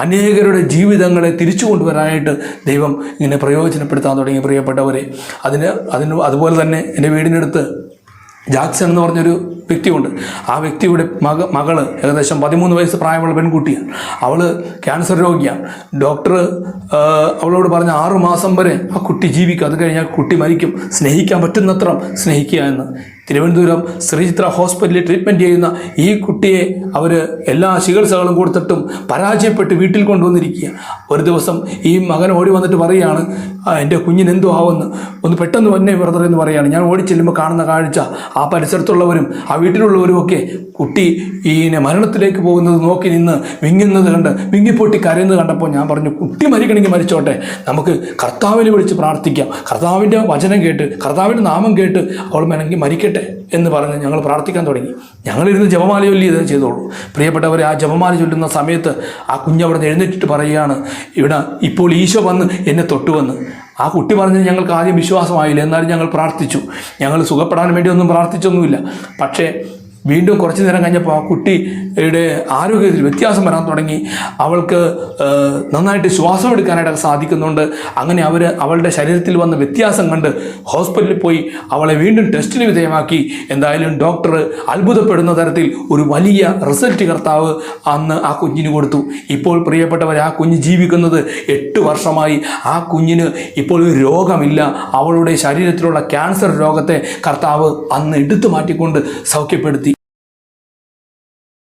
അനേകരുടെ ജീവിതങ്ങളെ തിരിച്ചു കൊണ്ടുവരാനായിട്ട് ദൈവം ഇങ്ങനെ പ്രയോജനപ്പെടുത്താൻ തുടങ്ങി പ്രിയപ്പെട്ടവരെ. അതുപോലെ തന്നെ എൻ്റെ വീടിനടുത്ത് ജാക്സൺ എന്ന് പറഞ്ഞൊരു വ്യക്തിയുണ്ട്. ആ വ്യക്തിയുടെ മകള് ഏകദേശം 13 വയസ്സ് പ്രായമുള്ള പെൺകുട്ടിയാണ്. അവൾ ക്യാൻസർ രോഗിയാണ്. ഡോക്ടർ അവളോട് പറഞ്ഞ 6 മാസം വരെ ആ കുട്ടി ജീവിക്കും, അത് കഴിഞ്ഞാൽ കുട്ടി മരിക്കും, സ്നേഹിക്കാൻ പറ്റുന്നത്ര സ്നേഹിക്കുക എന്ന്. തിരുവനന്തപുരം ശ്രീചിത്ര ഹോസ്പിറ്റലിൽ ട്രീറ്റ്മെൻറ്റ് ചെയ്യുന്ന ഈ കുട്ടിയെ അവർ എല്ലാ ചികിത്സകളും കൊടുത്തിട്ടും പരാജയപ്പെട്ട് വീട്ടിൽ കൊണ്ടുവന്നിരിക്കുക. ഒരു ദിവസം ഈ മകൻ ഓടി വന്നിട്ട് പറയുകയാണ്, എൻ്റെ കുഞ്ഞിന് എന്തോ ആവുമെന്ന്, ഒന്ന് പെട്ടെന്ന് വന്നേ ബ്രദർ എന്ന് പറയുകയാണ്. ഞാൻ ഓടി ചെല്ലുമ്പോൾ കാണുന്ന കാഴ്ച, ആ പരിസരത്തുള്ളവരും ആ വീട്ടിലുള്ളവരും ഒക്കെ കുട്ടി മരണത്തിലേക്ക് പോകുന്നത് നോക്കി നിന്ന് വിങ്ങുന്നത് കണ്ട് വിങ്ങിപ്പൊട്ടി കരയുന്നത് കണ്ടപ്പോൾ ഞാൻ പറഞ്ഞു, കുട്ടി മരിക്കണമെങ്കിൽ മരിച്ചോട്ടെ, നമുക്ക് കർത്താവിനെ വിളിച്ച് പ്രാർത്ഥിക്കാം, കർത്താവിൻ്റെ വചനം കേട്ട് കർത്താവിൻ്റെ നാമം കേട്ട് അവൾ വേണമെങ്കിൽ മരിക്കട്ടെ എന്ന് പറഞ്ഞ് ഞങ്ങൾ പ്രാർത്ഥിക്കാൻ തുടങ്ങി. ഞങ്ങളിരുന്ന് ജപമാല ചൊല്ലി ഇത് ചെയ്തോളൂ. പ്രിയപ്പെട്ടവരെ, ആ ജപമാല ചൊല്ലുന്ന സമയത്ത് ആ കുഞ്ഞവിടെ നിന്ന് എഴുന്നേറ്റിട്ട് പറയുകയാണ്, ഇവിടെ ഇപ്പോൾ ഈശോ വന്ന് എന്നെ തൊട്ടുവന്ന്. ആ കുട്ടി പറഞ്ഞത് ഞങ്ങൾക്ക് ആദ്യം വിശ്വാസമായില്ല, എന്നാലും ഞങ്ങൾ പ്രാർത്ഥിച്ചു. ഞങ്ങൾ സുഖപ്പെടാൻ വേണ്ടി ഒന്നും പ്രാർത്ഥിച്ചൊന്നുമില്ല. പക്ഷേ വീണ്ടും കുറച്ച് നേരം കഴിഞ്ഞപ്പോൾ ആ കുട്ടിയുടെ ആരോഗ്യത്തിൽ വ്യത്യാസം വരാൻ തുടങ്ങി. അവൾക്ക് നന്നായിട്ട് ശ്വാസം എടുക്കാനായിട്ട് സാധിക്കുന്നുണ്ട്. അങ്ങനെ അവളുടെ ശരീരത്തിൽ വന്ന വ്യത്യാസം കണ്ട് ഹോസ്പിറ്റലിൽ പോയി അവളെ വീണ്ടും ടെസ്റ്റിന് വിധേയമാക്കി. എന്തായാലും ഡോക്ടർ അത്ഭുതപ്പെടുന്ന തരത്തിൽ ഒരു വലിയ റിസൾട്ട് കർത്താവ് അന്ന് ആ കുഞ്ഞിന് കൊടുത്തു. ഇപ്പോൾ പ്രിയപ്പെട്ടവർ, ആ കുഞ്ഞ് ജീവിക്കുന്നത് 8 വർഷമായി. ആ കുഞ്ഞിന് ഇപ്പോൾ ഒരു രോഗമില്ല. അവളുടെ ശരീരത്തിലുള്ള ക്യാൻസർ രോഗത്തെ കർത്താവ് അന്ന് എടുത്തു മാറ്റിക്കൊണ്ട് സൗഖ്യപ്പെടുത്തി.